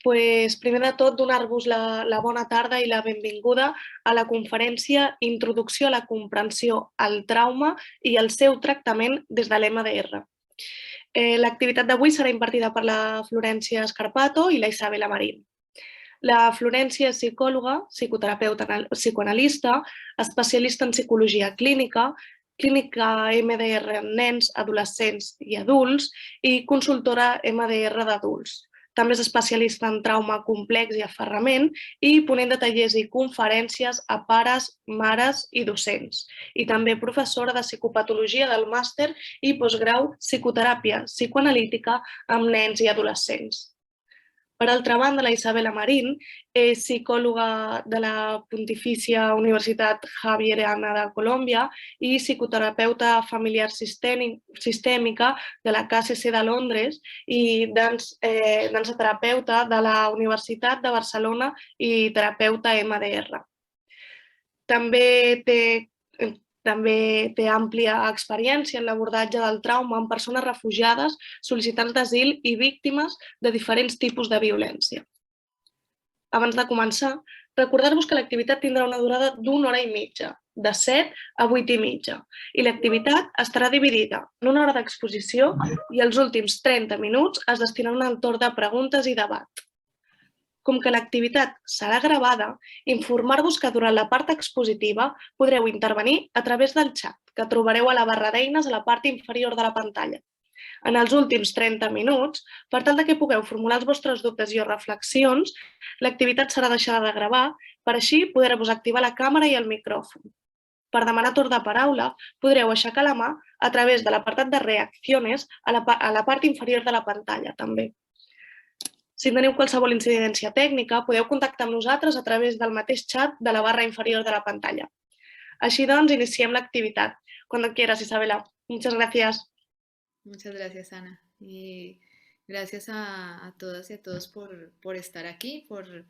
Pues, primer de tot, donar-vos la bona tarda i la benvinguda a la conferència Introducció a la comprensió, al trauma i el seu tractament des de l'MDR. L'activitat d'avui serà impartida per la Florència Scarpato i la Isabela Marín. La Florència és psicòloga, psicoterapeuta psicoanalista, especialista en psicologia clínica, clínica MDR en nens, adolescents i adults i consultora MDR d'adults. També és especialista en trauma complex i aferrament i ponent de tallers i conferències a pares, mares i docents. I també professora de psicopatologia del màster i postgrau psicoteràpia psicoanalítica amb nens i adolescents. Per altra banda, la Isabela Marín és psicòloga de la Pontifícia Universitat Javeriana de Colòmbia i psicoterapeuta familiar sistèmica de la KCC de Londres i dansoterapeuta de la Universitat de Barcelona i terapeuta MDR. També té àmplia experiència en l'abordatge del trauma en persones refugiades, sol·licitants d'asil i víctimes de diferents tipus de violència. Abans de començar, recordar-vos que l'activitat tindrà una durada d'1 hora i mitja, de 7 a 8 i mitja, i l'activitat estarà dividida en una hora d'exposició i els últims 30 minuts es destinaran al torn de preguntes i debat. Com que l'activitat serà gravada, informar-vos que durant la part expositiva podreu intervenir a través del xat, que trobareu a la barra d'eines a la part inferior de la pantalla. En els últims 30 minuts, per tal que pugueu formular els vostres dubtes i reflexions, l'activitat serà deixada de gravar, per així poder-vos activar la càmera i el micròfon. Per demanar torn de paraula, podreu aixecar la mà a través de l'apartat de reacciones a la part inferior de la pantalla, també. Si teniu qualsevol incidència tècnica, podeu contactar amb nosaltres a través del mateix xat de la barra inferior de la pantalla. Així doncs, iniciem l'activitat. Cuando quieras, Isabela. Muchas gracias. Muchas gracias, Ana. Y gracias a todas y a todos por estar aquí, por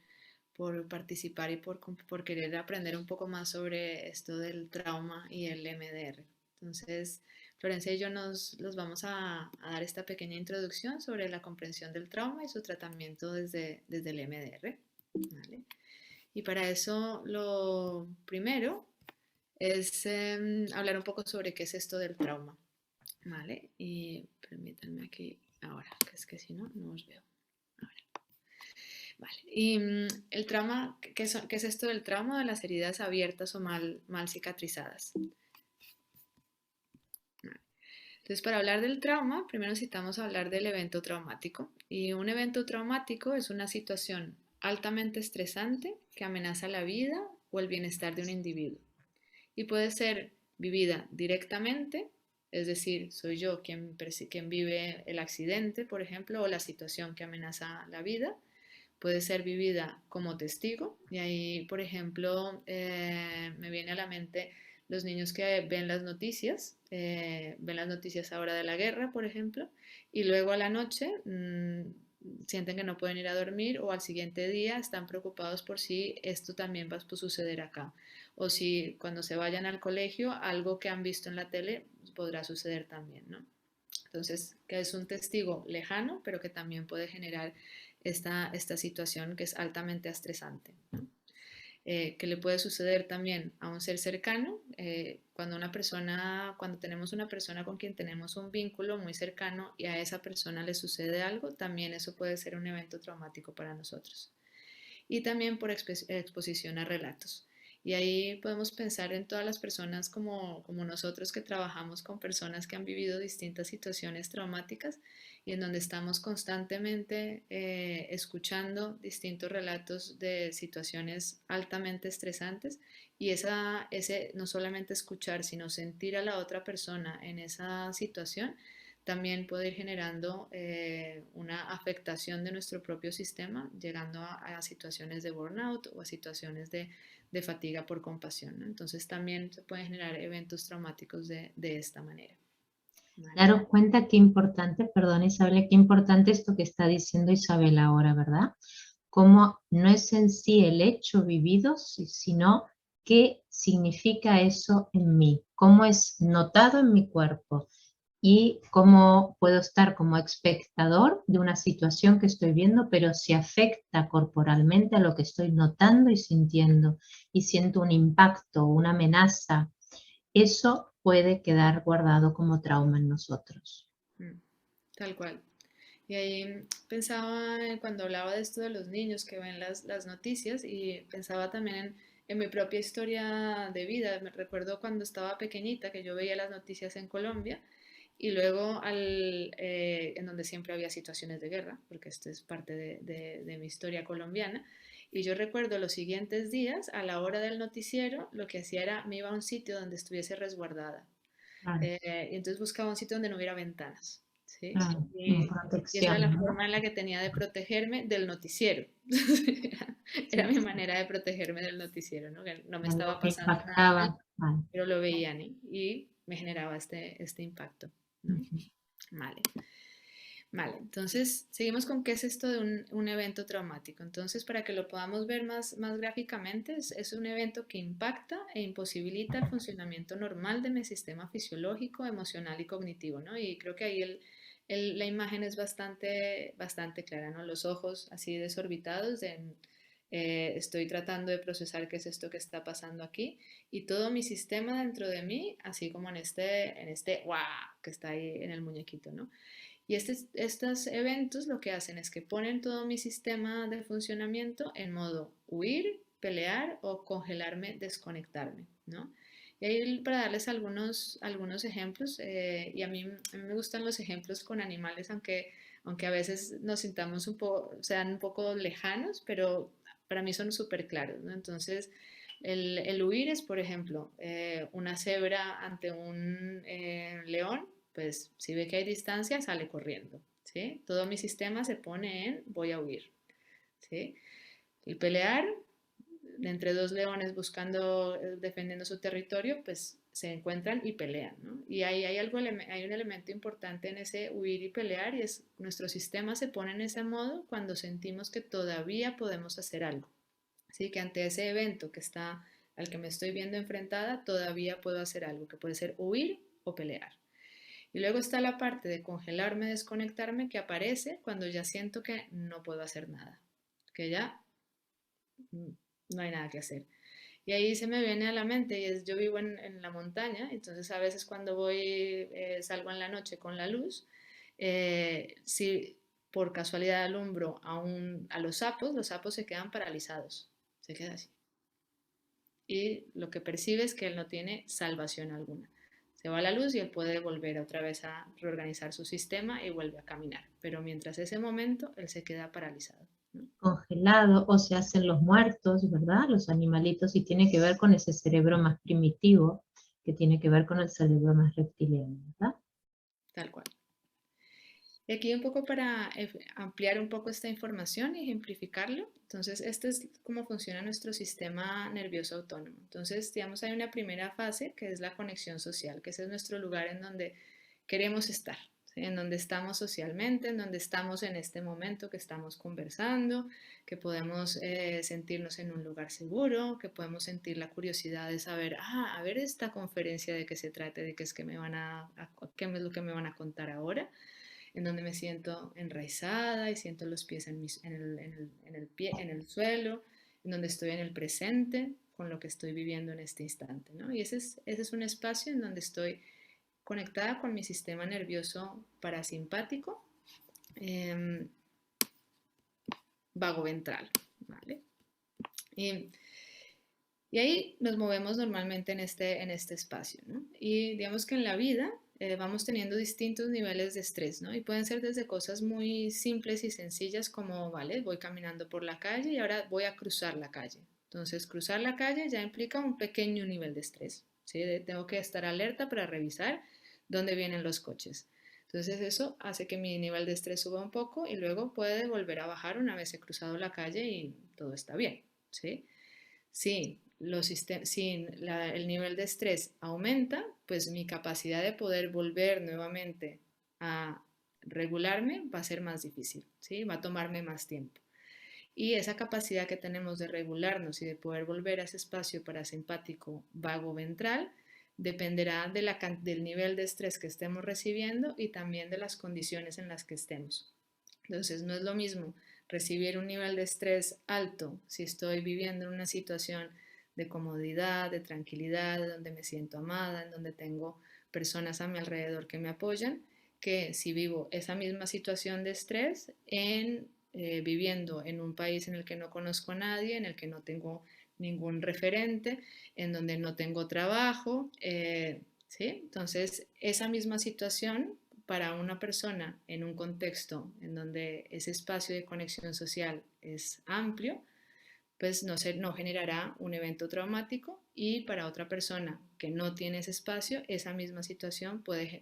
participar y por querer aprender un poco más sobre esto del trauma y el MDR. Entonces, Florencia y yo los vamos a dar esta pequeña introducción sobre la comprensión del trauma y su tratamiento desde el MDR. ¿Vale? Y para eso lo primero es hablar un poco sobre qué es esto del trauma. ¿Vale? Y permítanme aquí ahora, que es que si no, no os veo. Vale. Y el trauma, ¿qué es esto del trauma? De las heridas abiertas o mal cicatrizadas. Vale. Entonces, para hablar del trauma, primero necesitamos hablar del evento traumático. Y un evento traumático es una situación altamente estresante que amenaza la vida o el bienestar de un individuo. Y puede ser vivida directamente, es decir, soy yo quien vive el accidente, por ejemplo, o la situación que amenaza la vida. Puede ser vivida como testigo, y ahí, por ejemplo, me viene a la mente los niños que ven las noticias ahora de la guerra, por ejemplo, y luego a la noche sienten que no pueden ir a dormir, o al siguiente día están preocupados por si esto también va a suceder acá, o si cuando se vayan al colegio algo que han visto en la tele podrá suceder también, ¿no? Entonces, que es un testigo lejano, pero que también puede generar esta situación que es altamente estresante, ¿no? Que le puede suceder también a un ser cercano, cuando tenemos una persona con quien tenemos un vínculo muy cercano y a esa persona le sucede algo, también eso puede ser un evento traumático para nosotros. Y también por exposición a relatos. Y ahí podemos pensar en todas las personas como nosotros, que trabajamos con personas que han vivido distintas situaciones traumáticas y en donde estamos constantemente escuchando distintos relatos de situaciones altamente estresantes, y ese no solamente escuchar, sino sentir a la otra persona en esa situación también puede ir generando una afectación de nuestro propio sistema, llegando a situaciones de burnout o a situaciones de fatiga por compasión, ¿no? Entonces también se pueden generar eventos traumáticos de esta manera. ¿Vale? Daros cuenta qué importante, perdón Isabel, qué importante esto que está diciendo Isabel ahora, ¿verdad? Cómo no es en sí el hecho vivido, sino qué significa eso en mí, cómo es notado en mi cuerpo, y cómo puedo estar como espectador de una situación que estoy viendo, pero si afecta corporalmente a lo que estoy notando y sintiendo, y siento un impacto, una amenaza, eso puede quedar guardado como trauma en nosotros. Tal cual. Y ahí pensaba cuando hablaba de esto de los niños que ven las noticias y pensaba también en mi propia historia de vida. Me recuerdo cuando estaba pequeñita que yo veía las noticias en Colombia y luego en donde siempre había situaciones de guerra, porque esto es parte de mi historia colombiana. Y yo recuerdo los siguientes días, a la hora del noticiero, lo que hacía era me iba a un sitio donde estuviese resguardada. Claro, Y entonces buscaba un sitio donde no hubiera ventanas, ¿sí? claro, en Y esa era la protección, ¿no? forma en la que tenía de protegerme del noticiero. Era Sí, mi sí, manera de protegerme del noticiero, ¿no? Que no me algo estaba me pasando nada mal, impactaba. Vale. pero lo veía, ¿no? Y me generaba este impacto, ¿no? Ujú. Vale. Vale, entonces seguimos con qué es esto de un evento traumático. Entonces, para que lo podamos ver más gráficamente, es un evento que impacta e imposibilita el funcionamiento normal de mi sistema fisiológico, emocional y cognitivo, ¿no? Y creo que ahí la imagen es bastante clara, ¿no? Los ojos así desorbitados estoy tratando de procesar qué es esto que está pasando aquí y todo mi sistema dentro de mí, así como en este ¡guau! Que está ahí en el muñequito, ¿no? Y estos eventos lo que hacen es que ponen todo mi sistema de funcionamiento en modo huir, pelear o congelarme, desconectarme, ¿no? Y ahí para darles algunos ejemplos, y a mí me gustan los ejemplos con animales, aunque a veces nos sintamos sean un poco lejanos, pero para mí son súper claros, ¿no? Entonces, el huir es, por ejemplo, una cebra ante un león, pues si ve que hay distancia, sale corriendo, ¿sí? Todo mi sistema se pone en voy a huir, ¿sí? El pelear entre dos leones buscando, defendiendo su territorio, pues se encuentran y pelean, ¿no? Y hay un elemento importante en ese huir y pelear y es nuestro sistema se pone en ese modo cuando sentimos que todavía podemos hacer algo, ¿sí? Que ante ese evento al que me estoy viendo enfrentada, todavía puedo hacer algo, que puede ser huir o pelear. Y luego está la parte de congelarme, desconectarme, que aparece cuando ya siento que no puedo hacer nada, que ya no hay nada que hacer. Y ahí se me viene a la mente, yo vivo en la montaña, entonces a veces cuando salgo en la noche con la luz, si por casualidad alumbro a los sapos se quedan paralizados, se queda así. Y lo que percibe es que él no tiene salvación alguna. Se va la luz y él puede volver otra vez a reorganizar su sistema y vuelve a caminar. Pero mientras ese momento, él se queda paralizado, ¿no? Congelado o se hacen los muertos, ¿verdad? Los animalitos, y tiene que ver con ese cerebro más primitivo, que tiene que ver con el cerebro más reptiliano, ¿verdad? Tal cual. Y aquí un poco para ampliar un poco esta información y ejemplificarlo. Entonces, este es cómo funciona nuestro sistema nervioso autónomo. Entonces, digamos, hay una primera fase que es la conexión social, que ese es nuestro lugar en donde queremos estar, ¿sí? En donde estamos socialmente, en donde estamos en este momento que estamos conversando, que podemos sentirnos en un lugar seguro, que podemos sentir la curiosidad de saber, a ver esta conferencia de qué se trata, de qué es que qué es lo que me van a contar ahora, en donde me siento enraizada y siento los pies en el suelo, en donde estoy en el presente con lo que estoy viviendo en este instante, ¿no? Y ese es un espacio en donde estoy conectada con mi sistema nervioso parasimpático, eh, vago ventral, ¿vale? Y, y ahí nos movemos normalmente en este espacio, ¿no? Y digamos que en la vida vamos teniendo distintos niveles de estrés, ¿no? Y pueden ser desde cosas muy simples y sencillas como, vale, voy caminando por la calle y ahora voy a cruzar la calle. Entonces, cruzar la calle ya implica un pequeño nivel de estrés, ¿sí? Tengo que estar alerta para revisar dónde vienen los coches. Entonces, eso hace que mi nivel de estrés suba un poco y luego puede volver a bajar una vez he cruzado la calle y todo está bien, ¿sí? Si el nivel de estrés aumenta, pues mi capacidad de poder volver nuevamente a regularme va a ser más difícil, ¿sí? Va a tomarme más tiempo. Y esa capacidad que tenemos de regularnos y de poder volver a ese espacio parasimpático vago ventral dependerá de del nivel de estrés que estemos recibiendo y también de las condiciones en las que estemos. Entonces, no es lo mismo recibir un nivel de estrés alto si estoy viviendo en una situación de comodidad, de tranquilidad, donde me siento amada, en donde tengo personas a mi alrededor que me apoyan, que si vivo esa misma situación de estrés viviendo en un país en el que no conozco a nadie, en el que no tengo ningún referente, en donde no tengo trabajo, ¿sí? Entonces, esa misma situación para una persona en un contexto en donde ese espacio de conexión social es amplio, pues no generará un evento traumático, y para otra persona que no tiene ese espacio, esa misma situación puede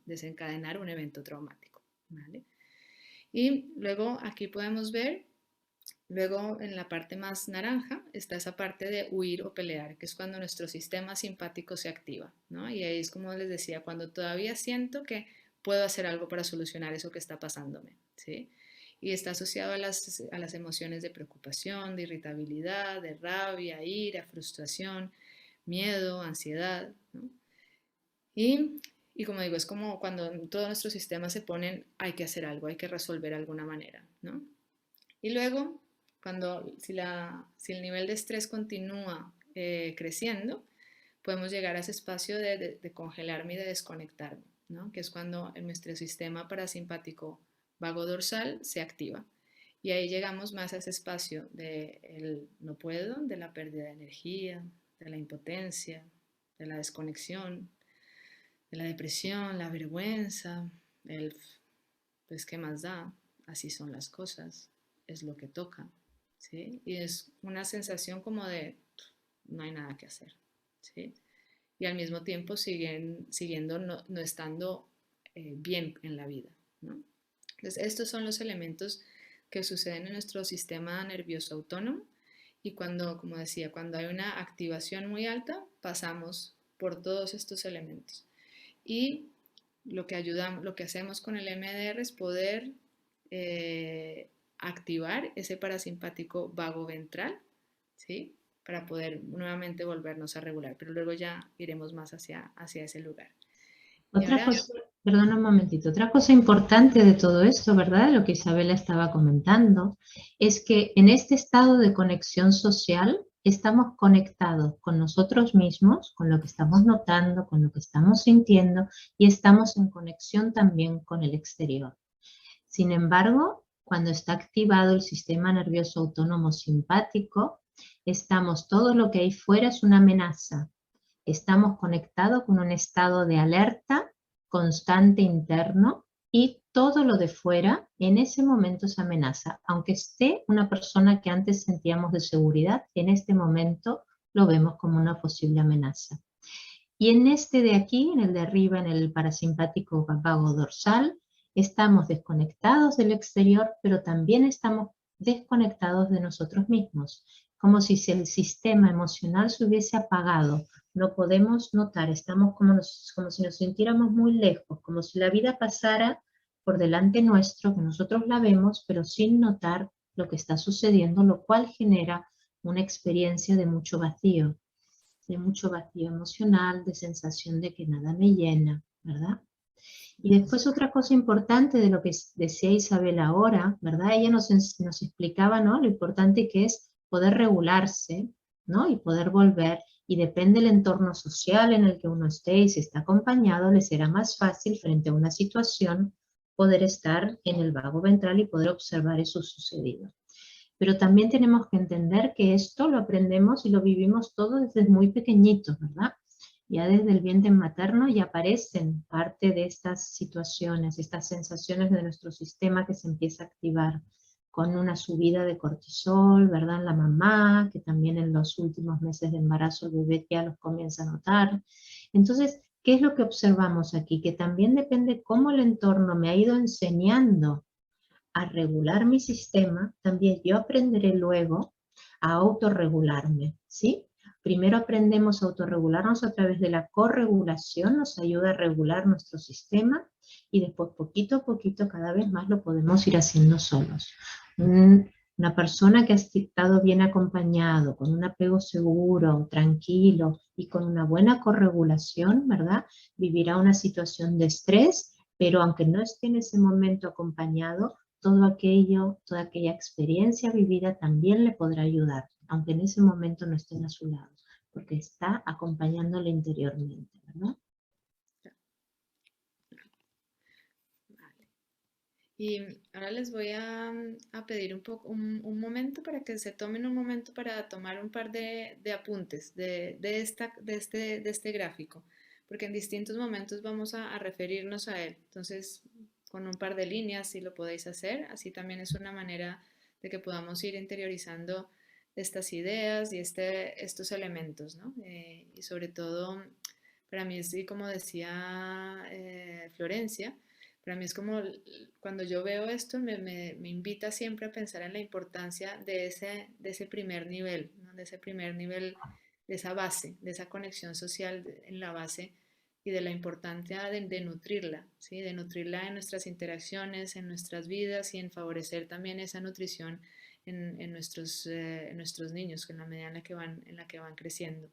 desencadenar un evento traumático, ¿vale? Y luego aquí podemos ver, luego en la parte más naranja está esa parte de huir o pelear, que es cuando nuestro sistema simpático se activa, ¿no? Y ahí es como les decía, cuando todavía siento que puedo hacer algo para solucionar eso que está pasándome, ¿sí? Y está asociado a las emociones de preocupación, de irritabilidad, de rabia, ira, frustración, miedo, ansiedad, ¿no? Y como digo, es como cuando todo nuestro sistema se pone, hay que hacer algo, hay que resolver de alguna manera, ¿no? Y luego, si el nivel de estrés continúa creciendo, podemos llegar a ese espacio de congelarme y de desconectarme, ¿no? Que es cuando nuestro sistema parasimpático vago dorsal se activa. Y ahí llegamos más a ese espacio del no puedo, de la pérdida de energía, de la impotencia, de la desconexión, de la depresión, la vergüenza, pues qué más da, así son las cosas, es lo que toca, ¿sí? Y es una sensación como de no hay nada que hacer, ¿sí? Y al mismo tiempo siguiendo no estando bien en la vida, ¿no? Entonces, estos son los elementos que suceden en nuestro sistema nervioso autónomo, y cuando, como decía, cuando hay una activación muy alta, pasamos por todos estos elementos. Y lo que hacemos con el MDR es poder activar ese parasimpático vago ventral, ¿sí? Para poder nuevamente volvernos a regular, pero luego ya iremos más hacia ese lugar. Otra cosa, perdona un momentito, otra cosa importante de todo esto, ¿verdad? Lo que Isabela estaba comentando, es que en este estado de conexión social estamos conectados con nosotros mismos, con lo que estamos notando, con lo que estamos sintiendo, y estamos en conexión también con el exterior. Sin embargo, cuando está activado el sistema nervioso autónomo simpático, todo lo que hay fuera es una amenaza. Estamos conectados con un estado de alerta constante interno, y todo lo de fuera en ese momento es amenaza. Aunque esté una persona que antes sentíamos de seguridad, en este momento lo vemos como una posible amenaza. Y en este de aquí, en el de arriba, en el parasimpático vago dorsal, estamos desconectados del exterior, pero también estamos desconectados de nosotros mismos, como si el sistema emocional se hubiese apagado. No podemos notar, estamos como si nos sintiéramos muy lejos, como si la vida pasara por delante nuestro, que nosotros la vemos, pero sin notar lo que está sucediendo, lo cual genera una experiencia de mucho vacío emocional, de sensación de que nada me llena, ¿verdad? Y después otra cosa importante de lo que decía Isabel ahora, ¿verdad? Ella nos explicaba, ¿no? Lo importante que es poder regularse, ¿no? Y poder volver, y depende del entorno social en el que uno esté, y si está acompañado, le será más fácil frente a una situación poder estar en el vago ventral y poder observar eso sucedido. Pero también tenemos que entender que esto lo aprendemos y lo vivimos todo desde muy pequeñitos, ¿verdad? Ya desde el vientre materno ya aparecen parte de estas situaciones, estas sensaciones de nuestro sistema que se empieza a activar con una subida de cortisol, ¿verdad? En la mamá, que también en los últimos meses de embarazo el bebé ya los comienza a notar. Entonces, ¿qué es lo que observamos aquí? Que también depende cómo el entorno me ha ido enseñando a regular mi sistema, también yo aprenderé luego a autorregularme, ¿sí? Primero aprendemos a autorregularnos a través de la corregulación, nos ayuda a regular nuestro sistema, y después poquito a poquito cada vez más lo podemos ir haciendo solos. Una persona que ha estado bien acompañado, con un apego seguro, tranquilo, y con una buena corregulación, ¿verdad? Vivirá una situación de estrés, pero aunque no esté en ese momento acompañado, todo aquello, toda aquella experiencia vivida también le podrá ayudar, aunque en ese momento no estén a su lado, porque está acompañándole interiormente, ¿verdad? Vale. Y ahora les voy a pedir un momento para que se tomen un momento para tomar un par de apuntes de este gráfico, porque en distintos momentos vamos a referirnos a él. Entonces, con un par de líneas, si lo podéis hacer, así también es una manera de que podamos ir interiorizando estas ideas y estos elementos, ¿no? Y sobre todo, para mí, sí, como decía Florencia, para mí es como cuando yo veo esto me invita siempre a pensar en la importancia de ese primer nivel, ¿no? De ese primer nivel, de esa base, de esa conexión social en la base y de la importancia de nutrirla, ¿sí? De nutrirla en nuestras interacciones, en nuestras vidas y en favorecer también esa nutrición en nuestros niños en la medida en la que van creciendo.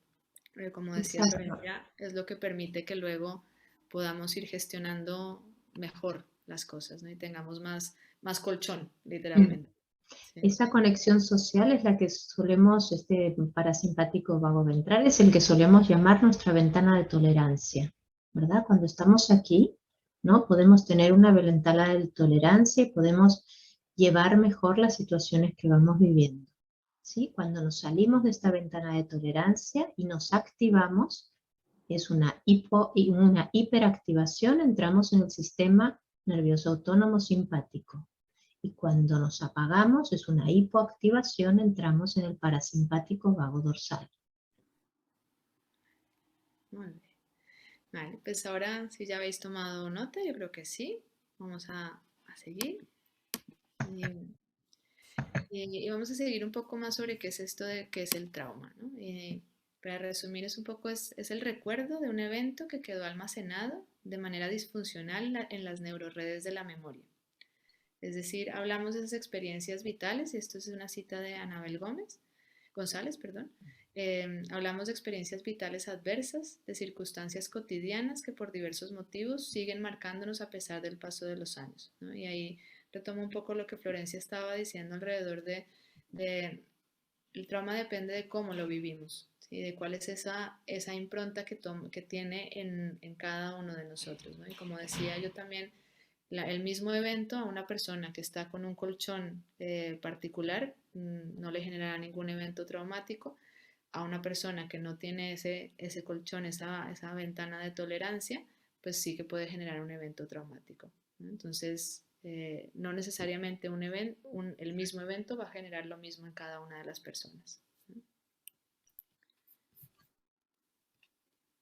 Pero como decía Exacto. Florencia, es lo que permite que luego podamos ir gestionando mejor las cosas, ¿no? Y tengamos más colchón, Mm. literalmente. Sí. Esa conexión social es la que solemos, este parasimpático vago ventral, es el que solemos llamar nuestra ventana de tolerancia, ¿verdad? Cuando estamos aquí, ¿no? Podemos tener una ventana de tolerancia y podemos llevar mejor las situaciones que vamos viviendo, ¿sí? Cuando nos salimos de esta ventana de tolerancia y nos activamos, es una hiperactivación, entramos en el sistema nervioso autónomo simpático. Y cuando nos apagamos, es una hipoactivación, entramos en el parasimpático vago dorsal. Muy bien. Vale, pues ahora si ya habéis tomado nota, yo creo que sí. Vamos a seguir. Y, y vamos a seguir un poco más sobre qué es esto de qué es el trauma, ¿no? Para resumir, es un poco es el recuerdo de un evento que quedó almacenado de manera disfuncional en las neuroredes de la memoria. Es decir, hablamos de esas experiencias vitales, y esto es una cita de Anabel González, perdón. Hablamos de experiencias vitales adversas, de circunstancias cotidianas que por diversos motivos siguen marcándonos a pesar del paso de los años, ¿no? Y ahí retomo un poco lo que Florencia estaba diciendo alrededor de el trauma depende de cómo lo vivimos, ¿sí? De cuál es esa impronta que tiene en cada uno de nosotros, ¿no? Y como decía yo también, el mismo evento a una persona que está con un colchón particular no le generará ningún evento traumático. A una persona que no tiene ese colchón, esa ventana de tolerancia, pues sí que puede generar un evento traumático, ¿no? Entonces, no necesariamente el mismo evento va a generar lo mismo en cada una de las personas, ¿no?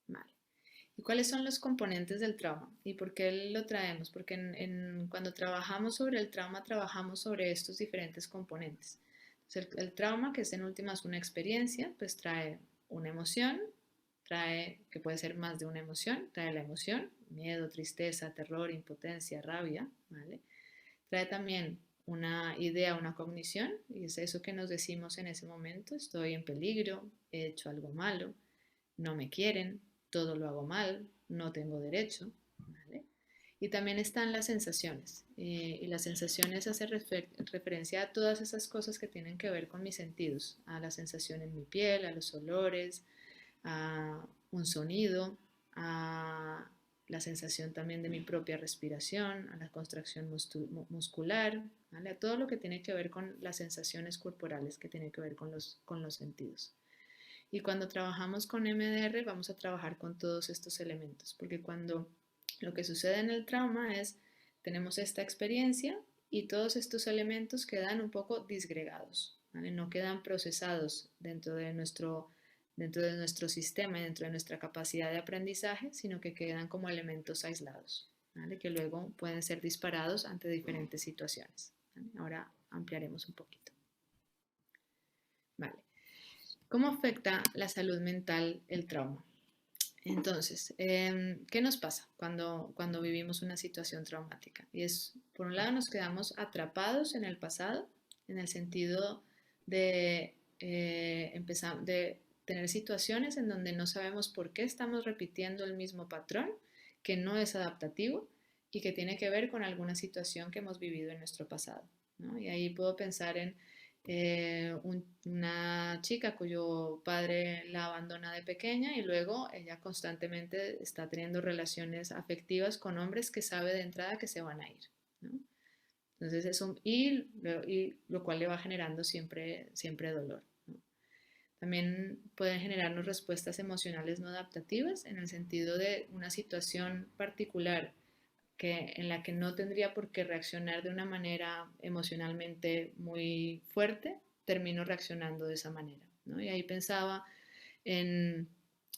Vale. ¿Y cuáles son los componentes del trauma? ¿Y por qué lo traemos? Porque cuando trabajamos sobre el trauma, trabajamos sobre estos diferentes componentes. Entonces, el trauma, que es en últimas una experiencia, pues trae una emoción, que puede ser más de una emoción, trae la emoción, miedo, tristeza, terror, impotencia, rabia, ¿vale? Trae también una idea, una cognición, y es eso que nos decimos en ese momento: estoy en peligro, he hecho algo malo, no me quieren, todo lo hago mal, no tengo derecho, ¿vale? Y también están las sensaciones, y las sensaciones hacen referencia a todas esas cosas que tienen que ver con mis sentidos, a la sensación en mi piel, a los olores, a un sonido, a la sensación también de mi propia respiración, a la contracción muscular, ¿vale? A todo lo que tiene que ver con las sensaciones corporales, que tiene que ver con los sentidos. Y cuando trabajamos con MDR vamos a trabajar con todos estos elementos, porque cuando lo que sucede en el trauma es, tenemos esta experiencia y todos estos elementos quedan un poco disgregados, ¿vale? No quedan procesados dentro de nuestro sistema y dentro de nuestra capacidad de aprendizaje, sino que quedan como elementos aislados, ¿vale? Que luego pueden ser disparados ante diferentes situaciones, ¿vale? Ahora ampliaremos un poquito. Vale. ¿Cómo afecta la salud mental el trauma? Entonces, ¿qué nos pasa cuando vivimos una situación traumática? Y es, por un lado, nos quedamos atrapados en el pasado, en el sentido de tener situaciones en donde no sabemos por qué estamos repitiendo el mismo patrón, que no es adaptativo y que tiene que ver con alguna situación que hemos vivido en nuestro pasado, ¿no? Y ahí puedo pensar en una chica cuyo padre la abandona de pequeña y luego ella constantemente está teniendo relaciones afectivas con hombres que sabe de entrada que se van a ir, ¿no? Entonces y lo cual le va generando siempre, siempre dolor, ¿no? También pueden generarnos respuestas emocionales no adaptativas en el sentido de una situación particular en la que no tendría por qué reaccionar de una manera emocionalmente muy fuerte, termino reaccionando de esa manera, ¿no? Y ahí pensaba en,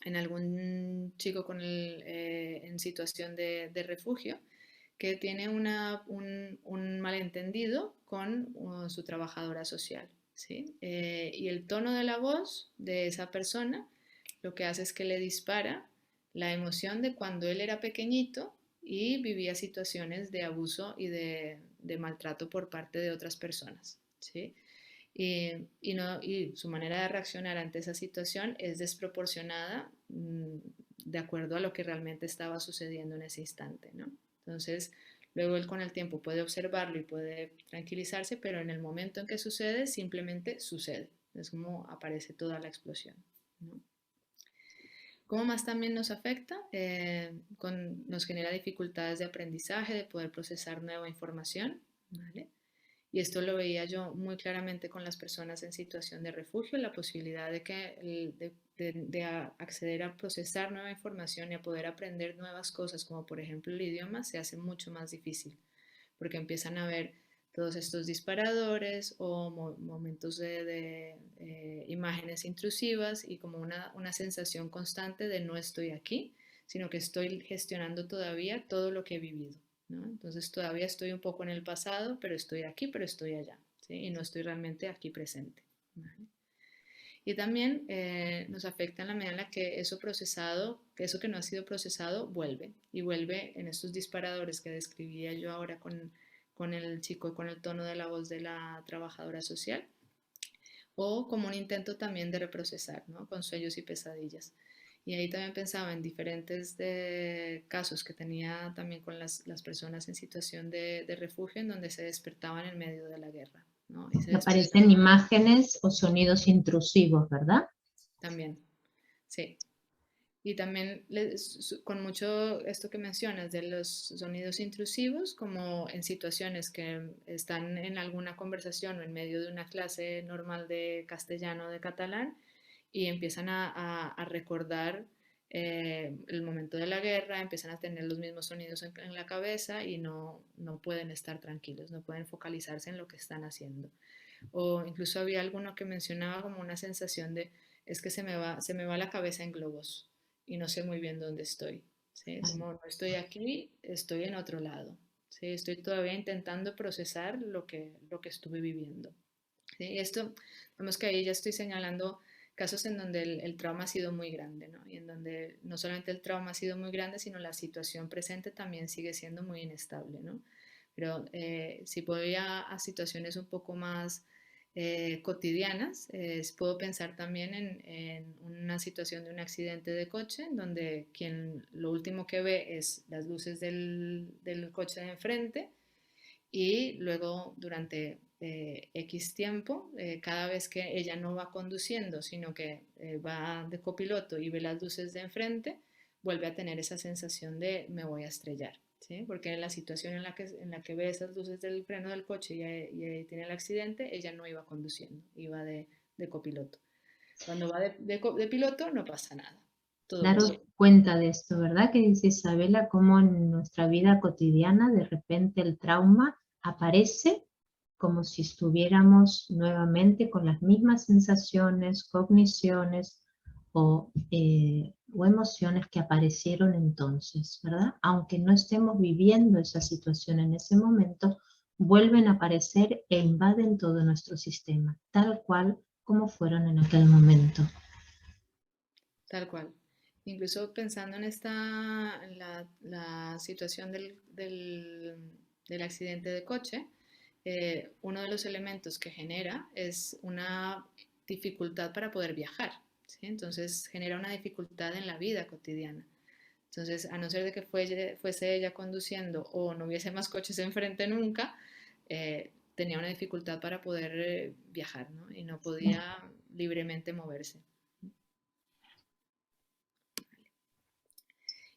en algún chico en situación de refugio que tiene un malentendido con su trabajadora social, ¿sí? Y el tono de la voz de esa persona lo que hace es que le dispara la emoción de cuando él era pequeñito y vivía situaciones de abuso y de maltrato por parte de otras personas, ¿sí? Y su manera de reaccionar ante esa situación es desproporcionada de acuerdo a lo que realmente estaba sucediendo en ese instante, ¿no? Entonces, luego él con el tiempo puede observarlo y puede tranquilizarse, pero en el momento en que sucede, simplemente sucede. Es como aparece toda la explosión, ¿no? ¿Cómo más también nos afecta? Nos genera dificultades de aprendizaje, de poder procesar nueva información, ¿vale? Y esto lo veía yo muy claramente con las personas en situación de refugio, la posibilidad de acceder a procesar nueva información y a poder aprender nuevas cosas, como por ejemplo el idioma, se hace mucho más difícil, porque empiezan a ver todos estos disparadores o momentos de imágenes intrusivas y como una sensación constante de no estoy aquí, sino que estoy gestionando todavía todo lo que he vivido, ¿no? Entonces todavía estoy un poco en el pasado, pero estoy aquí, pero estoy allá, ¿sí? Y no estoy realmente aquí presente, ¿vale? Y también nos afecta en la medida en la que eso procesado, que eso que no ha sido procesado, vuelve. Y vuelve en estos disparadores que describía yo ahora con el chico, con el tono de la voz de la trabajadora social, o como un intento también de reprocesar, ¿no? Con sueños y pesadillas. Y ahí también pensaba en diferentes casos que tenía también con las personas en situación de refugio, en donde se despertaban en medio de la guerra, ¿no? Y se Aparecen imágenes o sonidos intrusivos, ¿verdad? también, sí. Y también con mucho esto que mencionas de los sonidos intrusivos, como en situaciones que están en alguna conversación o en medio de una clase normal de castellano o de catalán y empiezan a recordar el momento de la guerra, empiezan a tener los mismos sonidos en la cabeza y no pueden estar tranquilos, no pueden focalizarse en lo que están haciendo. O incluso había alguno que mencionaba como una sensación de, es que se me va la cabeza en globos y no sé muy bien dónde estoy, ¿sí? Es como, no estoy aquí, estoy en otro lado, ¿sí? Estoy todavía intentando procesar lo que estuve viviendo, ¿sí? Y esto, vemos que ahí ya estoy señalando casos en donde el trauma ha sido muy grande, ¿no? Y en donde no solamente el trauma ha sido muy grande, sino la situación presente también sigue siendo muy inestable, ¿no? Pero si puedo ir a situaciones un poco más cotidianas, puedo pensar también en una situación de un accidente de coche, en donde quien lo último que ve es las luces del coche de enfrente y luego durante X tiempo, cada vez que ella no va conduciendo, sino que va de copiloto y ve las luces de enfrente, vuelve a tener esa sensación de me voy a estrellar, ¿sí? Porque en la situación en la que ve esas luces del freno del coche y tiene el accidente, ella no iba conduciendo, iba de copiloto. Cuando va de piloto no pasa nada, todo va Daros bien. cuenta de esto, ¿verdad? Que dice Isabela, cómo en nuestra vida cotidiana de repente el trauma aparece como si estuviéramos nuevamente con las mismas sensaciones, cogniciones o emociones que aparecieron entonces, ¿verdad? Aunque no estemos viviendo esa situación en ese momento, vuelven a aparecer e invaden todo nuestro sistema, tal cual como fueron en aquel momento. Tal cual. Incluso pensando en la situación del accidente de coche, uno de los elementos que genera es una dificultad para poder viajar, ¿sí? Entonces genera una dificultad en la vida cotidiana. Entonces, a no ser de que fuese ella conduciendo o no hubiese más coches enfrente nunca, tenía una dificultad para poder viajar, ¿no? Y no podía libremente moverse.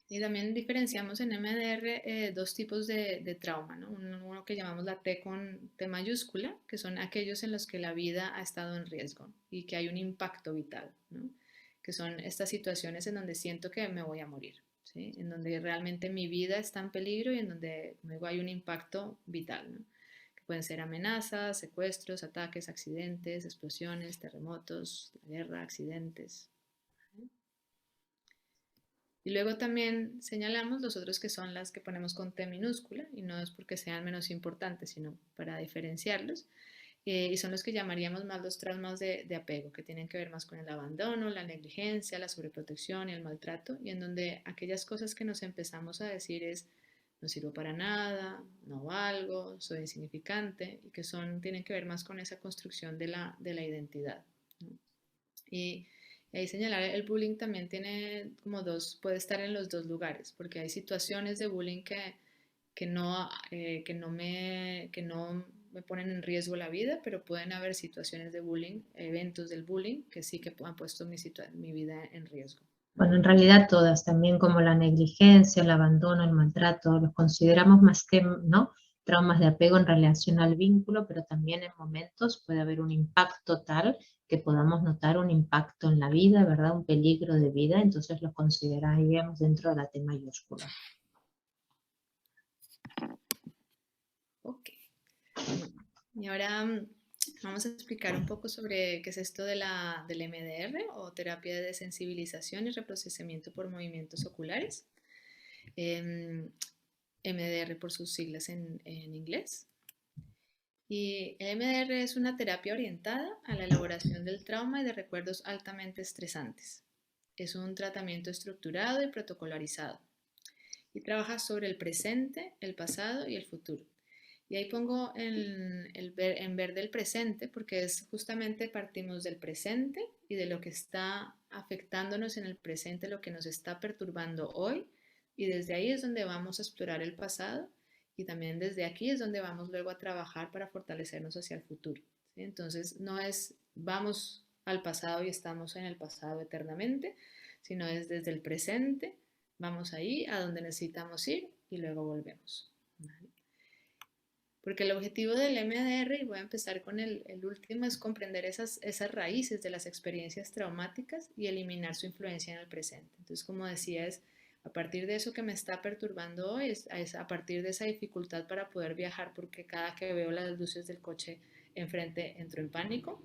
Y también diferenciamos en MDR dos tipos de trauma, ¿no? Uno que llamamos la T con T mayúscula, que son aquellos en los que la vida ha estado en riesgo y que hay un impacto vital, ¿no? Que son estas situaciones en donde siento que me voy a morir, ¿sí? En donde realmente mi vida está en peligro y en donde luego hay un impacto vital, ¿no? Que pueden ser amenazas, secuestros, ataques, accidentes, explosiones, terremotos, guerra, accidentes. Y luego también señalamos los otros que son las que ponemos con T minúscula, y no es porque sean menos importantes, sino para diferenciarlos. Y son los que llamaríamos más los traumas de apego, que tienen que ver más con el abandono, la negligencia, la sobreprotección y el maltrato, y en donde aquellas cosas que nos empezamos a decir es no sirvo para nada, no valgo, soy insignificante, y que tienen que ver más con esa construcción de la identidad, ¿no? Y ahí señalar, el bullying también tiene como puede estar en los dos lugares, porque hay situaciones de bullying que no me ponen en riesgo la vida, pero pueden haber situaciones de bullying, eventos del bullying, que sí que han puesto mi vida en riesgo. Bueno, en realidad todas, también como la negligencia, el abandono, el maltrato, los consideramos más que, ¿no?, traumas de apego en relación al vínculo, pero también en momentos puede haber un impacto tal que podamos notar un impacto en la vida, ¿verdad?, un peligro de vida, entonces los consideraríamos dentro de la T mayúscula. Ok. Bueno, y ahora vamos a explicar un poco sobre qué es esto del MDR o terapia de desensibilización y reprocesamiento por movimientos oculares. MDR por sus siglas en inglés. Y el MDR es una terapia orientada a la elaboración del trauma y de recuerdos altamente estresantes. Es un tratamiento estructurado y protocolarizado y trabaja sobre el presente, el pasado y el futuro. Y ahí pongo en verde el presente porque es justamente partimos del presente y de lo que está afectándonos en el presente, lo que nos está perturbando hoy, y desde ahí es donde vamos a explorar el pasado y también desde aquí es donde vamos luego a trabajar para fortalecernos hacia el futuro, ¿sí? Entonces no es vamos al pasado y estamos en el pasado eternamente, sino es desde el presente, vamos ahí a donde necesitamos ir y luego volvemos, ¿vale? Porque el objetivo del MDR, y voy a empezar con el último, es comprender esas raíces de las experiencias traumáticas y eliminar su influencia en el presente. Entonces, como decía, es a partir de eso que me está perturbando hoy, es a partir de esa dificultad para poder viajar, porque cada que veo las luces del coche enfrente entro en pánico.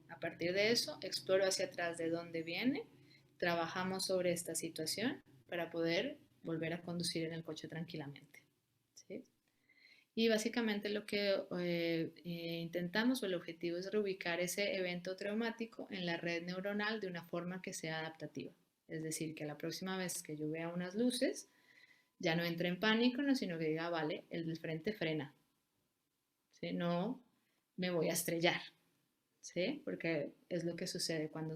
A partir de eso, exploro hacia atrás de dónde viene, trabajamos sobre esta situación para poder volver a conducir en el coche tranquilamente, ¿sí? Y básicamente lo que intentamos o el objetivo es reubicar ese evento traumático en la red neuronal de una forma que sea adaptativa. Es decir, que la próxima vez que yo vea unas luces, ya no entre en pánico, no, sino que diga, vale, el del frente frena, ¿sí? No me voy a estrellar, ¿sí? Porque es lo que sucede cuando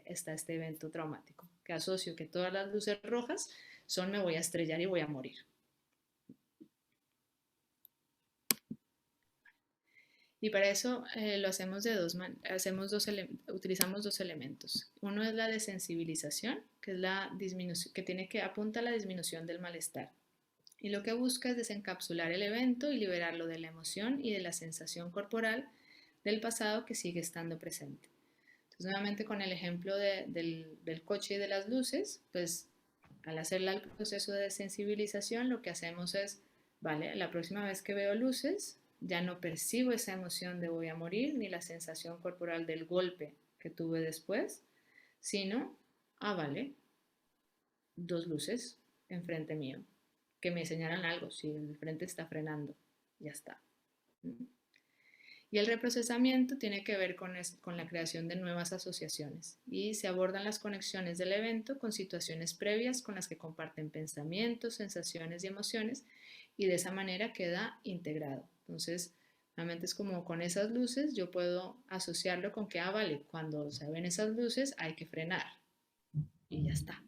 está este evento traumático, que asocio que todas las luces rojas son me voy a estrellar y voy a morir. Y para eso lo hacemos utilizamos dos elementos. Uno es la desensibilización, que es la disminución, que apunta a la disminución del malestar. Y lo que busca es desencapsular el evento y liberarlo de la emoción y de la sensación corporal del pasado que sigue estando presente. Entonces, nuevamente con el ejemplo del coche y de las luces, pues al hacer el proceso de desensibilización, lo que hacemos es, vale, la próxima vez que veo luces, ya no percibo esa emoción de voy a morir, ni la sensación corporal del golpe que tuve después, sino, vale, dos luces enfrente mío, que me señalan algo, si el frente está frenando, ya está. Y el reprocesamiento tiene que ver con la creación de nuevas asociaciones y se abordan las conexiones del evento con situaciones previas con las que comparten pensamientos, sensaciones y emociones y de esa manera queda integrado. Entonces, Realmente es como con esas luces yo puedo asociarlo con que, vale, cuando se ven esas luces hay que frenar y ya está,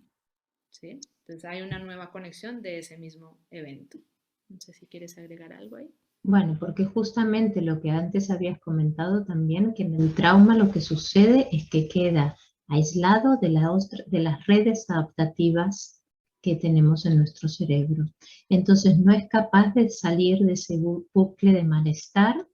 ¿sí? Entonces hay una nueva conexión de ese mismo evento. No sé si quieres agregar algo ahí. Bueno, porque justamente lo que antes habías comentado también, que en el trauma lo que sucede es que queda aislado de las redes adaptativas que tenemos en nuestro cerebro. Entonces no es capaz de salir de ese bucle de malestar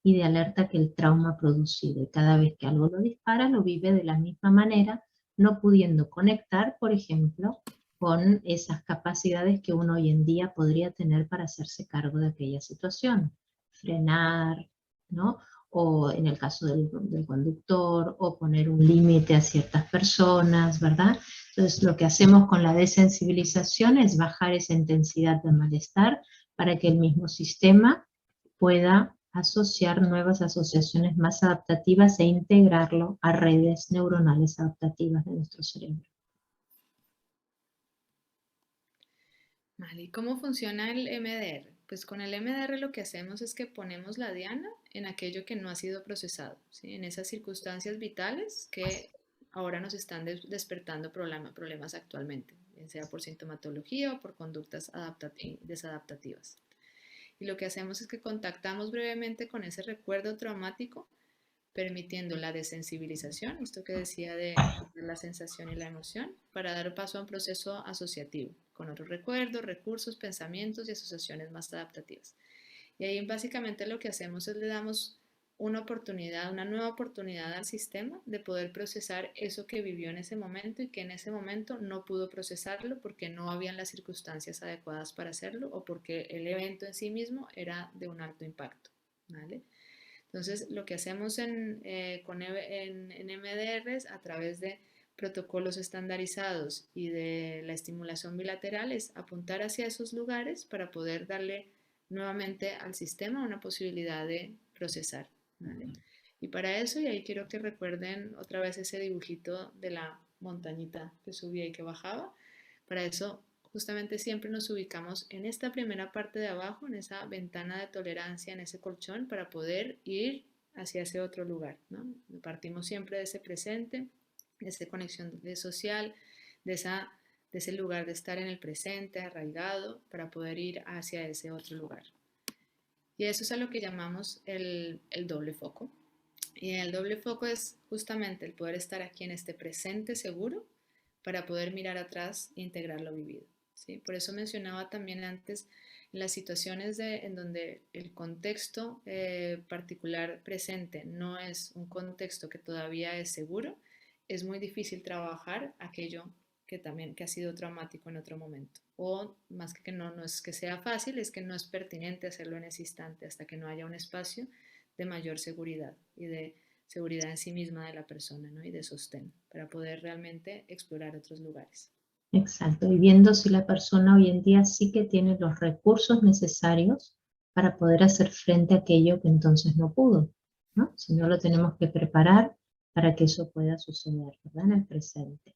y de alerta que el trauma ha producido. Y cada vez que algo lo dispara, lo vive de la misma manera, no pudiendo conectar, por ejemplo, con esas capacidades que uno hoy en día podría tener para hacerse cargo de aquella situación. Frenar, ¿no? O en el caso del conductor, o poner un límite a ciertas personas, ¿verdad? Entonces, lo que hacemos con la desensibilización es bajar esa intensidad de malestar para que el mismo sistema pueda asociar nuevas asociaciones más adaptativas e integrarlo a redes neuronales adaptativas de nuestro cerebro. Vale, ¿y cómo funciona el MDR? Pues con el MDR lo que hacemos es que ponemos la diana en aquello que no ha sido procesado, ¿sí? En esas circunstancias vitales que ahora nos están despertando problemas actualmente, sea por sintomatología o por conductas desadaptativas. Y lo que hacemos es que contactamos brevemente con ese recuerdo traumático, permitiendo la desensibilización, esto que decía de la sensación y la emoción, para dar paso a un proceso asociativo, con otros recuerdos, recursos, pensamientos y asociaciones más adaptativas. Y ahí básicamente lo que hacemos es le damos una oportunidad, una nueva oportunidad al sistema de poder procesar eso que vivió en ese momento y que en ese momento no pudo procesarlo porque no habían las circunstancias adecuadas para hacerlo o porque el evento en sí mismo era de un alto impacto, ¿vale? Entonces, lo que hacemos en MDR a través de protocolos estandarizados y de la estimulación bilateral es apuntar hacia esos lugares para poder darle nuevamente al sistema una posibilidad de procesar, ¿vale? Y para eso, y ahí quiero que recuerden otra vez ese dibujito de la montañita que subía y que bajaba, para eso justamente siempre nos ubicamos en esta primera parte de abajo, en esa ventana de tolerancia, en ese colchón, para poder ir hacia ese otro lugar, ¿no? Partimos siempre de ese presente, de esa conexión social, de, esa, de ese lugar de estar en el presente, arraigado, para poder ir hacia ese otro lugar. Y eso es a lo que llamamos el doble foco. Y el doble foco es justamente el poder estar aquí en este presente seguro para poder mirar atrás e integrar lo vivido, ¿sí? Por eso mencionaba también antes las situaciones en donde el contexto particular presente no es un contexto que todavía es seguro, es muy difícil trabajar aquello que ha sido traumático en otro momento. O más que no es que sea fácil, es que no es pertinente hacerlo en ese instante hasta que no haya un espacio de mayor seguridad y de seguridad en sí misma de la persona, ¿no? Y de sostén para poder realmente explorar otros lugares. Exacto, y viendo si la persona hoy en día sí que tiene los recursos necesarios para poder hacer frente a aquello que entonces no pudo, ¿no? Si no, lo tenemos que preparar para que eso pueda suceder, ¿verdad? En el presente.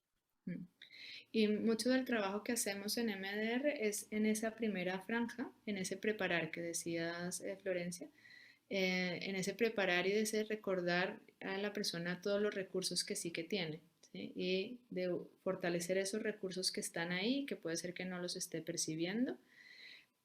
Y mucho del trabajo que hacemos en MDR es en esa primera franja, en ese preparar que decías, Florencia, en ese preparar y de ese recordar a la persona todos los recursos que sí que tiene, ¿sí? Y de fortalecer esos recursos que están ahí, que puede ser que no los esté percibiendo,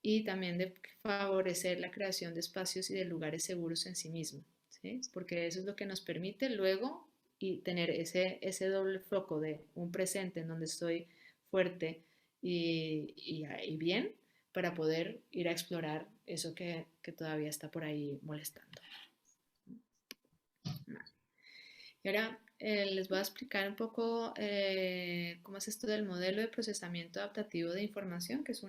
y también de favorecer la creación de espacios y de lugares seguros en sí mismo, ¿sí? Porque eso es lo que nos permite luego y tener ese doble foco de un presente en donde estoy fuerte y bien para poder ir a explorar eso que todavía está por ahí molestando. Y ahora les voy a explicar un poco cómo es esto del modelo de procesamiento adaptativo de información, que es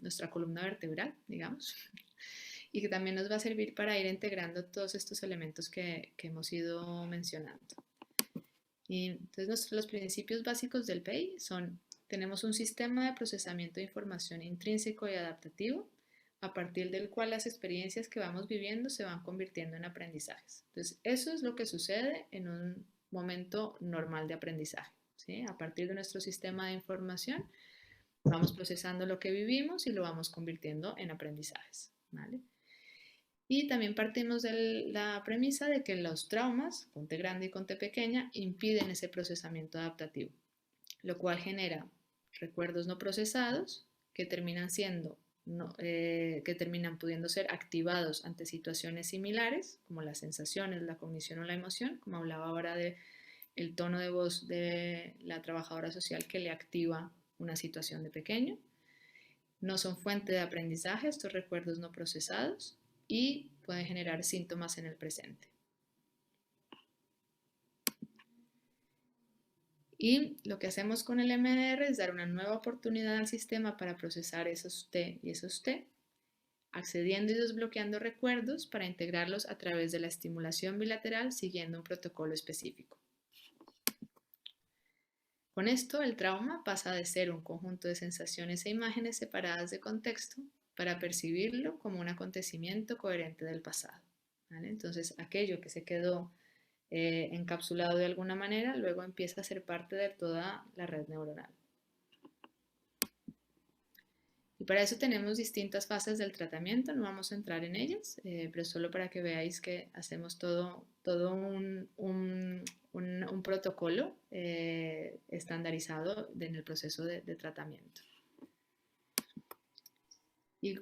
nuestra columna vertebral, digamos, y que también nos va a servir para ir integrando todos estos elementos que hemos ido mencionando. Y entonces los principios básicos del PEI son, tenemos un sistema de procesamiento de información intrínseco y adaptativo, a partir del cual las experiencias que vamos viviendo se van convirtiendo en aprendizajes. Entonces, eso es lo que sucede en un momento normal de aprendizaje, ¿sí? A partir de nuestro sistema de información, vamos procesando lo que vivimos y lo vamos convirtiendo en aprendizajes. ¿vale? Y también partimos de la premisa de que los traumas, con T grande y con T pequeña, impiden ese procesamiento adaptativo, lo cual genera recuerdos no procesados que terminan pudiendo ser activados ante situaciones similares, como las sensaciones, la cognición o la emoción, como hablaba ahora de el tono de voz de la trabajadora social que le activa una situación de pequeño. No son fuente de aprendizaje estos recuerdos no procesados y pueden generar síntomas en el presente. Y lo que hacemos con el MDR es dar una nueva oportunidad al sistema para procesar esos T y esos T, accediendo y desbloqueando recuerdos para integrarlos a través de la estimulación bilateral siguiendo un protocolo específico. Con esto, el trauma pasa de ser un conjunto de sensaciones e imágenes separadas de contexto para percibirlo como un acontecimiento coherente del pasado, ¿vale? Entonces, aquello que se quedó encapsulado de alguna manera, luego empieza a ser parte de toda la red neuronal. Y para eso tenemos distintas fases del tratamiento, no vamos a entrar en ellas, pero solo para que veáis que hacemos todo un protocolo estandarizado en el proceso de tratamiento. Y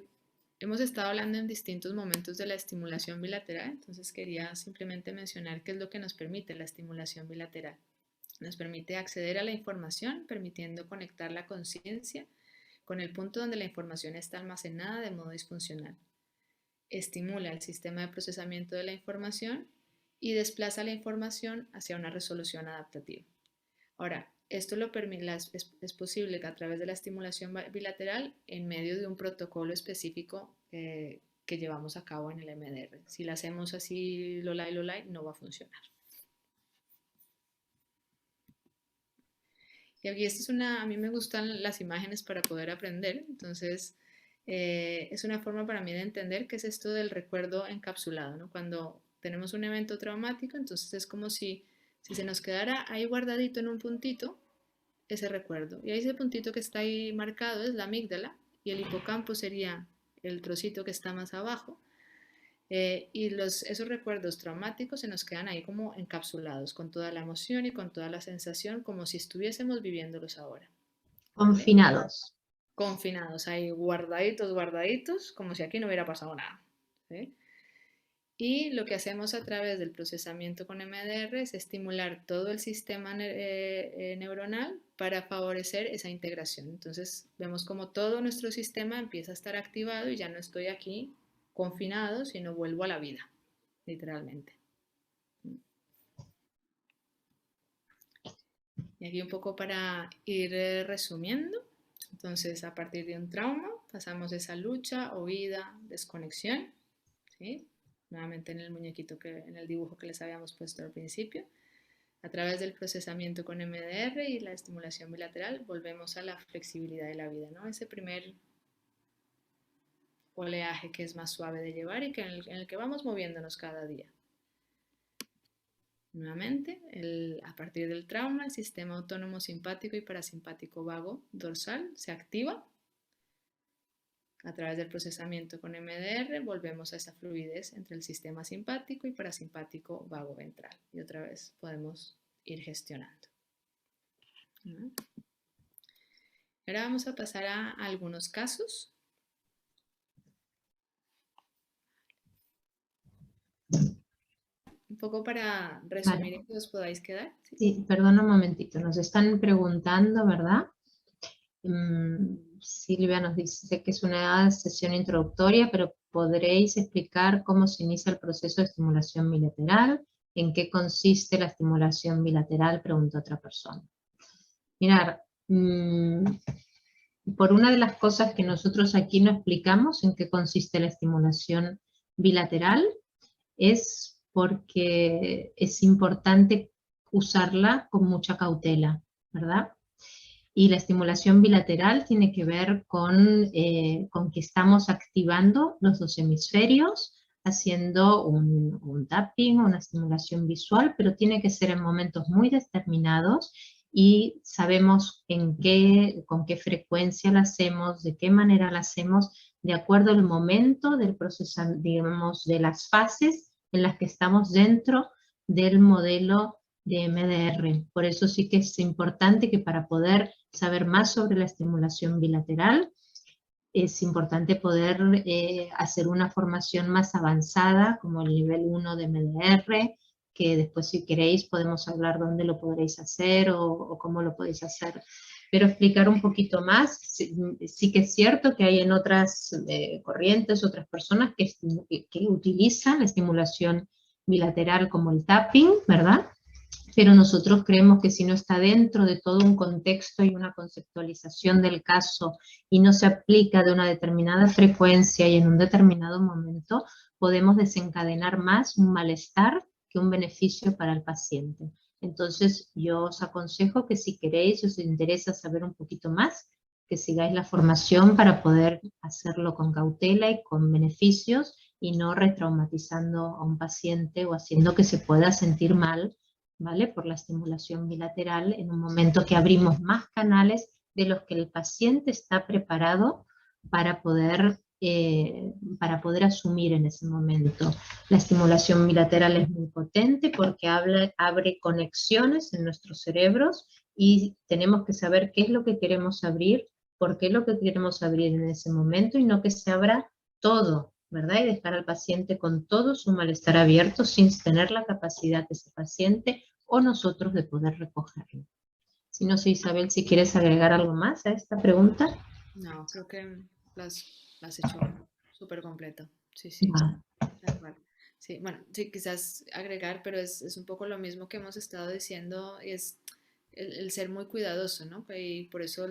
hemos estado hablando en distintos momentos de la estimulación bilateral, entonces quería simplemente mencionar qué es lo que nos permite la estimulación bilateral. Nos permite acceder a la información, permitiendo conectar la conciencia con el punto donde la información está almacenada de modo disfuncional. Estimula el sistema de procesamiento de la información y desplaza la información hacia una resolución adaptativa. Ahora, esto es posible que a través de la estimulación bilateral en medio de un protocolo específico que llevamos a cabo en el MDR. Si lo hacemos así, lolai, no va a funcionar. Y aquí a mí me gustan las imágenes para poder aprender, entonces es una forma para mí de entender qué es esto del recuerdo encapsulado, ¿no? Cuando tenemos un evento traumático, entonces es como si se nos quedara ahí guardadito en un puntito ese recuerdo. Y ahí ese puntito que está ahí marcado es la amígdala y el hipocampo sería el trocito que está más abajo. Y esos recuerdos traumáticos se nos quedan ahí como encapsulados, con toda la emoción y con toda la sensación, como si estuviésemos viviéndolos ahora. Confinados. Confinados, ahí guardaditos, como si aquí no hubiera pasado nada. ¿Sí? Y lo que hacemos a través del procesamiento con MDR es estimular todo el sistema neuronal para favorecer esa integración. Entonces vemos como todo nuestro sistema empieza a estar activado y ya no estoy aquí confinado, sino vuelvo a la vida, literalmente. Y aquí un poco para ir resumiendo. Entonces, a partir de un trauma, pasamos de esa lucha, huida, desconexión, ¿sí? Nuevamente en el muñequito, en el dibujo que les habíamos puesto al principio. A través del procesamiento con MDR y la estimulación bilateral, volvemos a la flexibilidad de la vida, ¿no? Ese primer oleaje que es más suave de llevar y en el que vamos moviéndonos cada día. Nuevamente, a partir del trauma, el sistema autónomo simpático y parasimpático vago dorsal se activa. A través del procesamiento con MDR volvemos a esa fluidez entre el sistema simpático y parasimpático vago ventral. Y otra vez podemos ir gestionando. Ahora vamos a pasar a algunos casos. Un poco para resumir y que os podáis quedar. Sí, perdona un momentito. Nos están preguntando, ¿verdad? Silvia nos dice que es una sesión introductoria, pero ¿podréis explicar cómo se inicia el proceso de estimulación bilateral? ¿En qué consiste la estimulación bilateral? Preguntó otra persona. Mirad, por una de las cosas que nosotros aquí no explicamos en qué consiste la estimulación bilateral, es porque es importante usarla con mucha cautela, ¿verdad? Y la estimulación bilateral tiene que ver con que estamos activando los dos hemisferios, haciendo un tapping, una estimulación visual, pero tiene que ser en momentos muy determinados y sabemos con qué frecuencia la hacemos, de qué manera la hacemos, de acuerdo al momento del proceso, digamos, de las fases en las que estamos dentro del modelo de MDR. Por eso sí que es importante que para poder saber más sobre la estimulación bilateral, es importante poder hacer una formación más avanzada, como el nivel 1 de MDR, que después si queréis podemos hablar dónde lo podréis hacer o cómo lo podéis hacer. Pero explicar un poquito más, sí que es cierto que hay en otras corrientes, otras personas que utilizan la estimulación bilateral como el tapping, ¿verdad? Pero nosotros creemos que si no está dentro de todo un contexto y una conceptualización del caso y no se aplica de una determinada frecuencia y en un determinado momento, podemos desencadenar más un malestar que un beneficio para el paciente. Entonces yo os aconsejo que si queréis, si os interesa saber un poquito más, que sigáis la formación para poder hacerlo con cautela y con beneficios y no retraumatizando a un paciente o haciendo que se pueda sentir mal, ¿vale? Por la estimulación bilateral en un momento que abrimos más canales de los que el paciente está preparado para poder asumir en ese momento. La estimulación bilateral es muy potente porque abre conexiones en nuestros cerebros y tenemos que saber qué es lo que queremos abrir, por qué es lo que queremos abrir en ese momento y no que se abra todo, ¿verdad? Y dejar al paciente con todo su malestar abierto sin tener la capacidad de ese paciente o nosotros de poder recogerlo. Si no sé, Isabel, si quieres agregar algo más a esta pregunta. No, creo que lo has hecho súper completo. Sí, sí, tal cual. Sí, bueno, sí, quizás agregar, pero es un poco lo mismo que hemos estado diciendo, es el ser muy cuidadoso, ¿no? Y por eso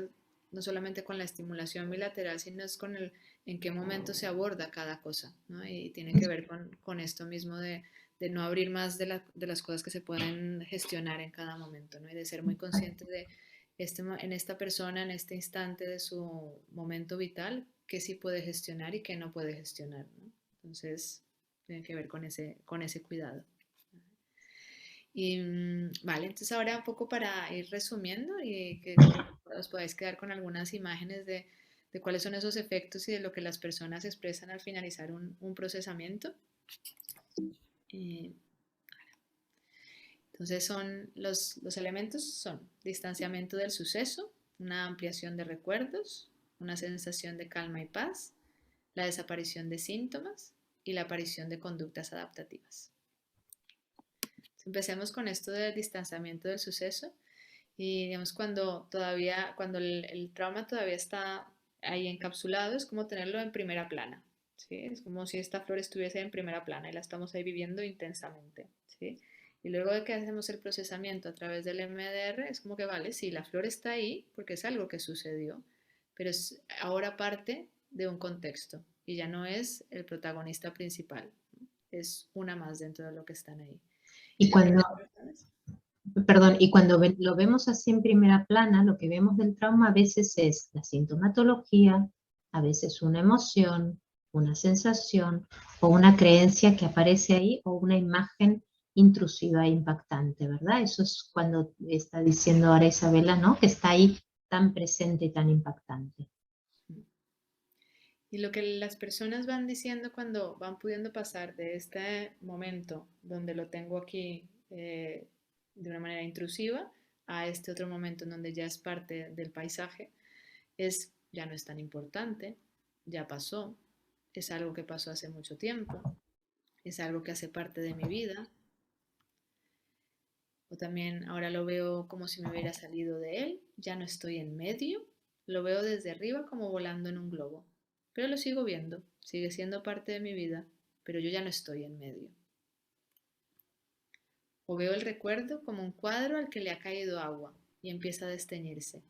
no solamente con la estimulación bilateral, sino es con el en qué momento se aborda cada cosa, ¿no? Y tiene que ver con esto mismo de no abrir más de las cosas que se pueden gestionar en cada momento, ¿no? Y de ser muy conscientes de en esta persona, en este instante de su momento vital, qué sí puede gestionar y qué no puede gestionar, ¿no? Entonces, tiene que ver con ese cuidado. Y vale, entonces ahora un poco para ir resumiendo y que os podáis quedar con algunas imágenes de cuáles son esos efectos y de lo que las personas expresan al finalizar un procesamiento. Y entonces los elementos son distanciamiento del suceso, una ampliación de recuerdos, una sensación de calma y paz, la desaparición de síntomas y la aparición de conductas adaptativas. Empecemos con esto del distanciamiento del suceso y digamos cuando el trauma todavía está ahí encapsulado, es como tenerlo en primera plana, ¿sí? Es como si esta flor estuviese en primera plana y la estamos ahí viviendo intensamente, ¿sí? Y luego de que hacemos el procesamiento a través del MDR, es como que vale, sí, la flor está ahí porque es algo que sucedió, pero es ahora parte de un contexto y ya no es el protagonista principal, es una más dentro de lo que están ahí. Y cuando, perdón, y cuando lo vemos así en primera plana, lo que vemos del trauma a veces es la sintomatología, a veces una emoción, una sensación o una creencia que aparece ahí o una imagen intrusiva e impactante, ¿verdad? Eso es cuando está diciendo ahora Isabela, ¿no? Que está ahí tan presente y tan impactante. Y lo que las personas van diciendo cuando van pudiendo pasar de este momento donde lo tengo aquí de una manera intrusiva a este otro momento en donde ya es parte del paisaje, es ya no es tan importante, ya pasó, es algo que pasó hace mucho tiempo, es algo que hace parte de mi vida, o también ahora lo veo como si me hubiera salido de él, ya no estoy en medio, lo veo desde arriba como volando en un globo, pero lo sigo viendo, sigue siendo parte de mi vida, pero yo ya no estoy en medio. O veo el recuerdo como un cuadro al que le ha caído agua y empieza a desteñirse.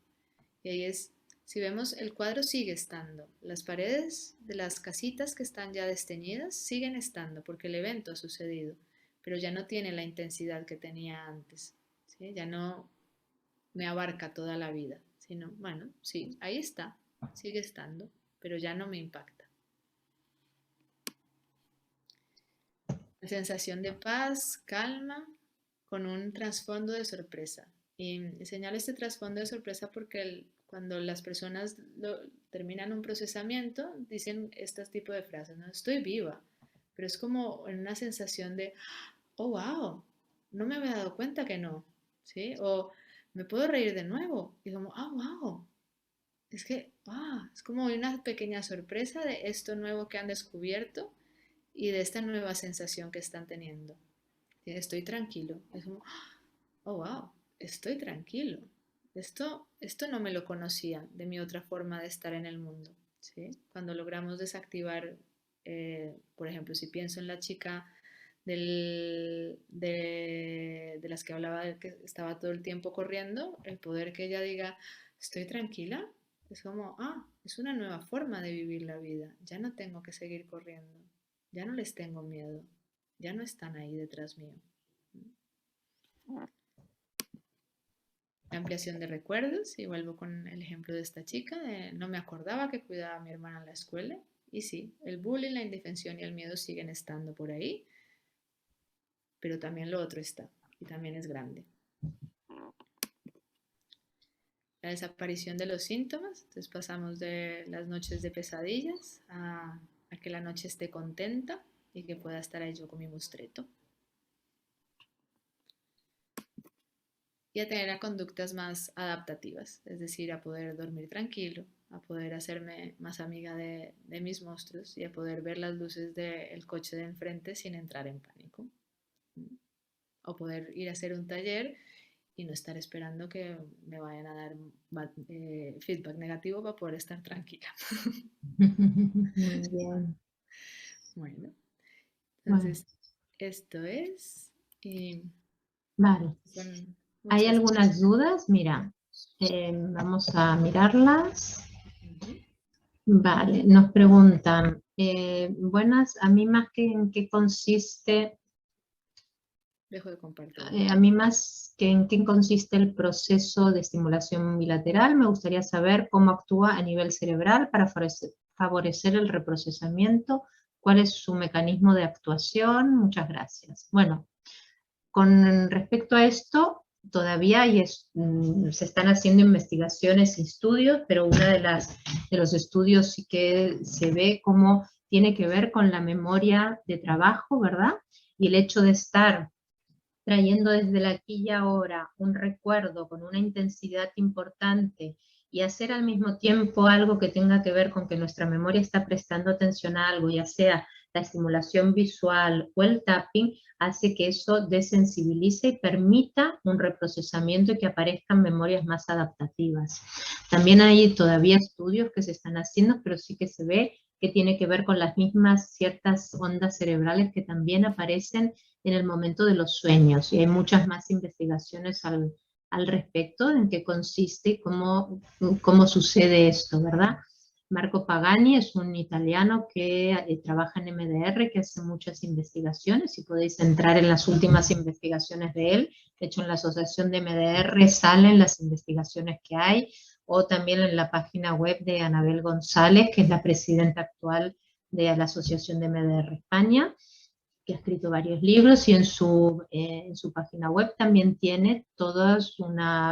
Y ahí es, si vemos, el cuadro sigue estando, las paredes de las casitas que están ya desteñidas siguen estando porque el evento ha sucedido, pero ya no tiene la intensidad que tenía antes, ¿sí? Ya no me abarca toda la vida, sino, bueno, sí, ahí está, sigue estando, pero ya no me impacta. La sensación de paz, calma, con un trasfondo de sorpresa. Y señalo este trasfondo de sorpresa porque Cuando las personas terminan un procesamiento, dicen este tipo de frases, ¿no? Estoy viva, pero es como en una sensación de, oh, wow, no me había dado cuenta que no, ¿sí? O me puedo reír de nuevo, y como, oh, wow, es que, es como una pequeña sorpresa de esto nuevo que han descubierto y de esta nueva sensación que están teniendo. Estoy tranquilo, es como, oh, wow, estoy tranquilo. Esto no me lo conocía de mi otra forma de estar en el mundo, ¿sí? Cuando logramos desactivar, por ejemplo, si pienso en la chica de las que hablaba, que estaba todo el tiempo corriendo, el poder que ella diga, estoy tranquila, es como, es una nueva forma de vivir la vida, ya no tengo que seguir corriendo, ya no les tengo miedo, ya no están ahí detrás mío. La ampliación de recuerdos, y vuelvo con el ejemplo de esta chica, no me acordaba que cuidaba a mi hermana en la escuela, y sí, el bullying, la indefensión y el miedo siguen estando por ahí, pero también lo otro está, y también es grande. La desaparición de los síntomas, entonces pasamos de las noches de pesadillas a que la noche esté contenta y que pueda estar ahí yo con mi mostreto. Y a tener conductas más adaptativas, es decir, a poder dormir tranquilo, a poder hacerme más amiga de mis monstruos y a poder ver las luces del coche de enfrente sin entrar en pánico. O poder ir a hacer un taller y no estar esperando que me vayan a dar feedback negativo para poder estar tranquila. Muy bien. Bueno, entonces esto es... Vale. ¿Hay algunas dudas? Mira, vamos a mirarlas. Vale, nos preguntan, buenas, a mí más que en qué consiste... Dejo de compartir. A mí más que en qué consiste el proceso de estimulación bilateral, me gustaría saber cómo actúa a nivel cerebral para favorecer el reprocesamiento, cuál es su mecanismo de actuación. Muchas gracias. Bueno, con respecto a esto, todavía se están haciendo investigaciones y estudios, pero uno de los estudios sí que se ve cómo tiene que ver con la memoria de trabajo, ¿verdad? Y el hecho de estar trayendo desde el aquí y ahora un recuerdo con una intensidad importante y hacer al mismo tiempo algo que tenga que ver con que nuestra memoria está prestando atención a algo, ya sea la estimulación visual o el tapping, hace que eso desensibilice y permita un reprocesamiento y que aparezcan memorias más adaptativas. También hay todavía estudios que se están haciendo, pero sí que se ve que tiene que ver con las mismas ciertas ondas cerebrales que también aparecen en el momento de los sueños, y hay muchas más investigaciones al respecto en qué consiste y cómo sucede esto, ¿verdad? Marco Pagani es un italiano que trabaja en MDR, que hace muchas investigaciones, y podéis entrar en las últimas investigaciones de él. De hecho, en la asociación de MDR salen las investigaciones que hay, o también en la página web de Anabel González, que es la presidenta actual de la Asociación de MDR España, que ha escrito varios libros, y en su página web también tiene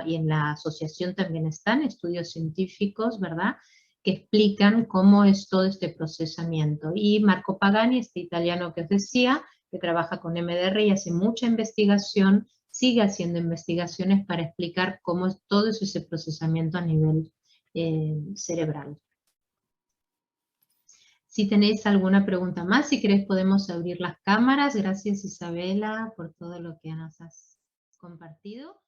y en la asociación también están estudios científicos, ¿verdad?, que explican cómo es todo este procesamiento. Y Marco Pagani, este italiano que os decía, que trabaja con MDR y hace mucha investigación, sigue haciendo investigaciones para explicar cómo es todo ese procesamiento a nivel cerebral. Si tenéis alguna pregunta más, si queréis podemos abrir las cámaras. Gracias, Isabela, por todo lo que nos has compartido.